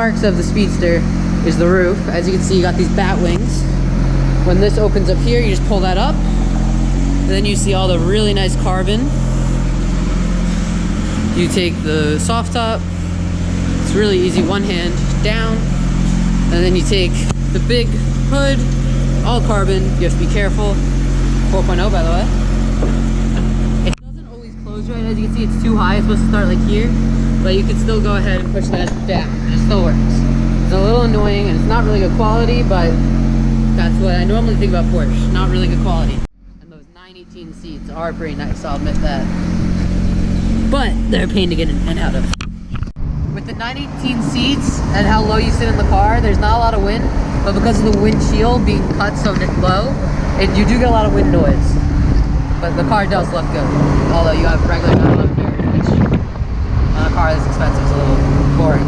hallmarks of the Speedster is the roof. As you can see, you got these bat wings. When this opens up here, you just pull that up. And then you see all the really nice carbon. You take the soft top. It's really easy, one hand down. And then you take the big hood, all carbon. You have to be careful. 4.0, by the way. It doesn't always close right. As you can see, it's too high. It's supposed to start like here. But you can still go ahead and push that down. And it still works. It's a little annoying and it's not really good quality, but that's what I normally think about Porsche. Not really good quality. And those 918 seats are pretty nice, I'll admit that. But they're a pain to get in and out of. With the 918 seats and how low you sit in the car, there's not a lot of wind. But because of the windshield being cut so low, you do get a lot of wind noise. But the car does look good. Although you have regular 911 mirrors, which on a car this expensive is a little boring.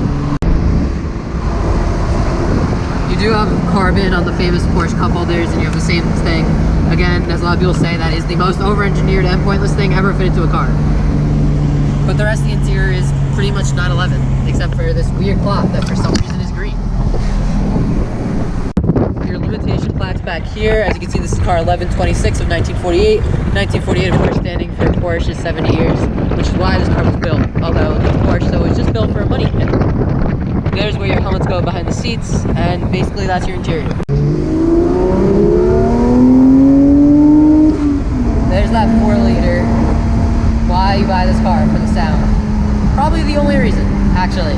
You do have carbon on the famous Porsche cup holders, and you have the same thing. Again, as a lot of people say, that is the most over-engineered and pointless thing ever fitted to a car. But the rest of the interior is pretty much 911, except for this weird clock that for some reason is green. Your limitation plaques back here. As you can see, this is car 1126 of 1948. 1948, of course, standing for Porsche's 70 years, which is why this car was built. Although it's Porsche, so it was just built for a money pit. There's where your helmets go behind the seats, and basically that's your interior. There's that 4-liter. Why you buy this car, for the sound. Probably the only reason, actually.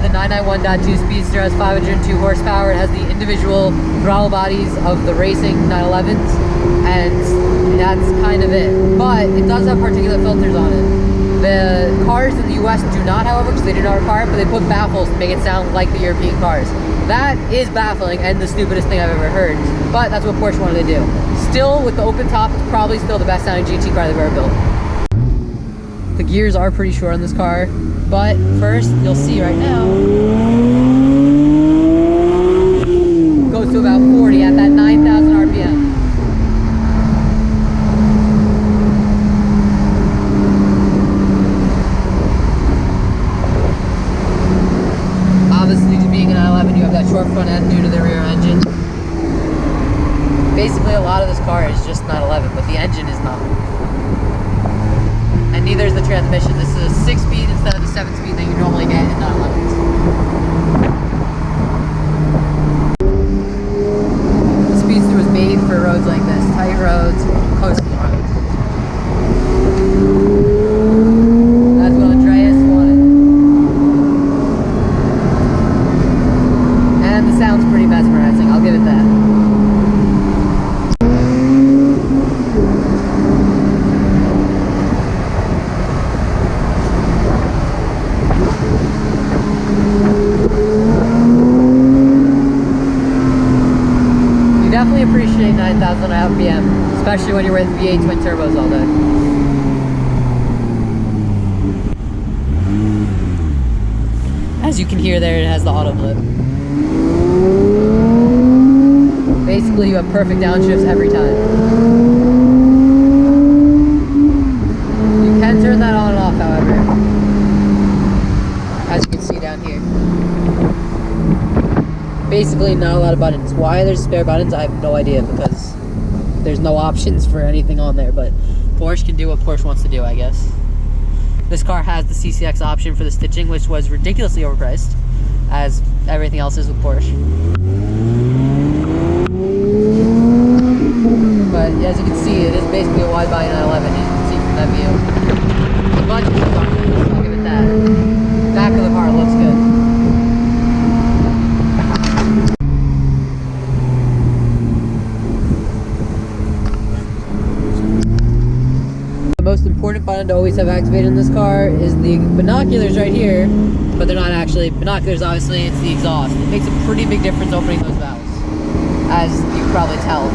The 991.2 Speedster has 502 horsepower. It has the individual throttle bodies of the racing 911s, and that's kind of it. But it does have particulate filters on it. The cars in the US do not, however, because they do not require it, but they put baffles to make it sound like the European cars. That is baffling and the stupidest thing I've ever heard, but that's what Porsche wanted to do. Still, with the open top, it's probably still the best sounding GT car they've ever built. The gears are pretty short on this car. But first, you'll see right now, goes to about 40 at that 9,000 RPM. Obviously, being an 911, you have that short front end due to the rear engine. Basically, a lot of this car is just 911, but the engine is not. And neither is the transmission. This is a 6-speed instead of the 7-speed that you normally get in 911s. The Speedster was made for roads like this, tight roads, coastal roads. That's what Andreas wanted. And the sound's pretty mesmerizing, I'll give it that. Definitely appreciate 9,000 RPM, especially when you're with V8 twin turbos all day. As you can hear there, it has the auto blip. Basically, you have perfect downshifts every time. You can turn that on and off, however, as you can see down here. Basically not a lot of buttons. Why there's spare buttons, I have no idea, because there's no options for anything on there, but Porsche can do what Porsche wants to do, I guess. This car has the CCX option for the stitching, which was ridiculously overpriced, as everything else is with Porsche. But as you can see, it is basically a wide-body 911, as you can see from that view. The budget is on it, I'll give it that. Back of the car looks good. The most important button to always have activated in this car is the binoculars right here, but they're not actually binoculars, obviously, it's the exhaust. It makes a pretty big difference opening those valves, as you can probably tell.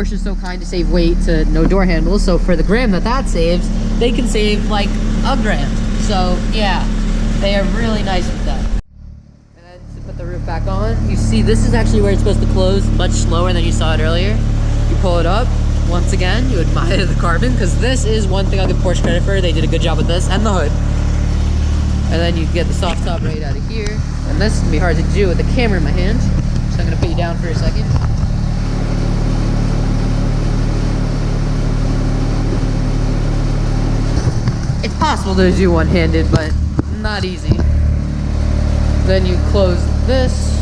Porsche is so kind to save weight to no door handles, so for the gram that saves, they can save like $1,000. So yeah, they are really nice with that. And then to put the roof back on, you see this is actually where it's supposed to close much slower than you saw it earlier. You pull it up, once again, you admire the carbon, because this is one thing I'll give Porsche credit for. They did a good job with this, and the hood. And then you get the soft top right out of here. And this is gonna be hard to do with the camera in my hand. So I'm gonna put you down for a second. It's possible to do one-handed, but not easy. Then you close this.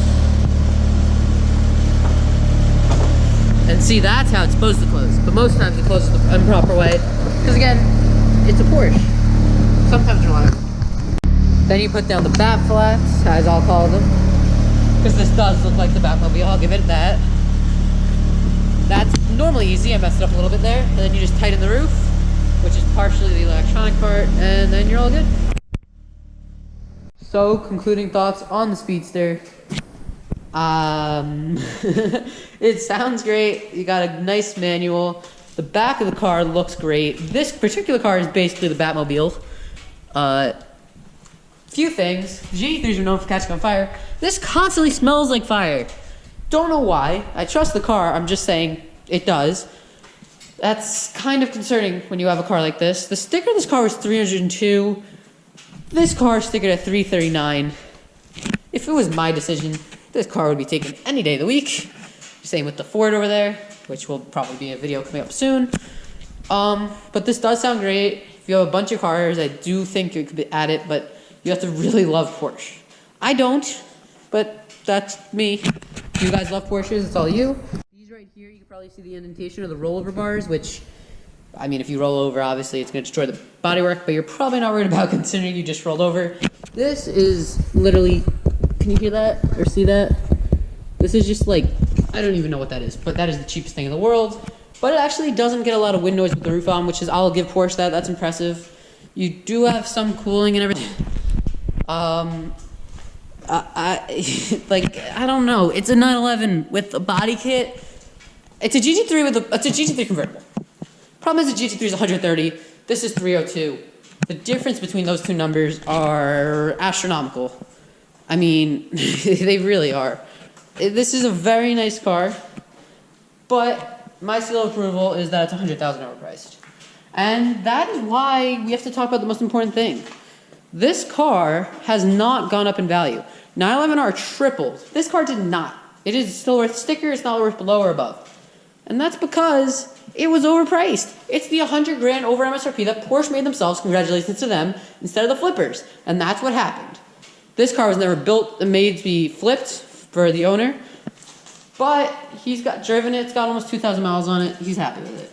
And see, that's how it's supposed to close. But most times it closes the improper way. Because again, it's a Porsche. Sometimes they're liable. Then you put down the bat flaps, as I'll call them. Because this does look like the Batmobile, I'll give it that. That's normally easy, I messed it up a little bit there. And then you just tighten the roof, which is partially the electronic part, and then you're all good. So, concluding thoughts on the Speedster. It sounds great. You got a nice manual. The back of the car looks great. This particular car is basically the Batmobile. Few things. GT3s are known for catching on fire. This constantly smells like fire. Don't know why. I trust the car. I'm just saying it does. That's kind of concerning when you have a car like this. The sticker of this car was $302. This car stickered at $339. If it was my decision, this car would be taken any day of the week. Same with the Ford over there, which will probably be a video coming up soon. But this does sound great. If you have a bunch of cars, I do think you could add it, but you have to really love Porsche. I don't, but that's me. If you guys love Porsches, it's all you. These right here, you can probably see the indentation of the rollover bars, which, I mean, if you roll over, obviously it's going to destroy the bodywork, but you're probably not worried about considering you just rolled over. This is literally, can you hear that or see that? This is just like, I don't even know what that is, but that is the cheapest thing in the world. But it actually doesn't get a lot of wind noise with the roof on, which is, I'll give Porsche that, that's impressive. You do have some cooling and everything. I don't know. It's a 911 with a body kit. It's a GT3 convertible. Problem is the GT3 is 130. This is 302. The difference between those two numbers are astronomical. I mean, they really are. This is a very nice car, but my seal of approval is that it's $100,000 overpriced. And that is why we have to talk about the most important thing. This car has not gone up in value. 911R tripled. This car did not. It is still worth a sticker. It's not worth below or above. And that's because it was overpriced. It's the $100,000 over MSRP that Porsche made themselves. Congratulations to them, instead of the flippers. And that's what happened. This car was never built and made to be flipped for the owner. But he's got driven it. It's got almost 2,000 miles on it. He's happy with it.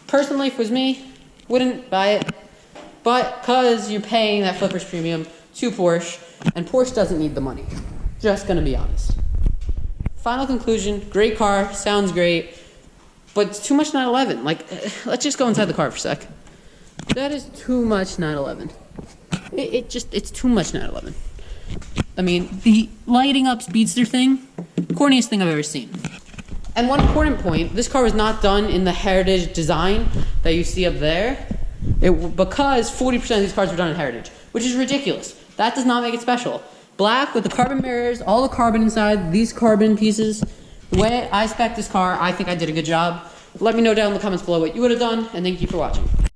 Personally, if it was me, wouldn't buy it. But because you're paying that flippers premium to Porsche, and Porsche doesn't need the money. Just gonna be honest. Final conclusion, great car, sounds great, but it's too much 911. Like, let's just go inside the car for a sec. That is too much 911. It's too much 911. I mean, the lighting up speedster thing, corniest thing I've ever seen. And one important point, this car was not done in the heritage design that you see up there. Because 40% of these cars were done in heritage, which is ridiculous. That does not make it special. Black with the carbon mirrors, all the carbon inside, these carbon pieces. The way I spec this car, I think I did a good job. Let me know down in the comments below what you would have done, and thank you for watching.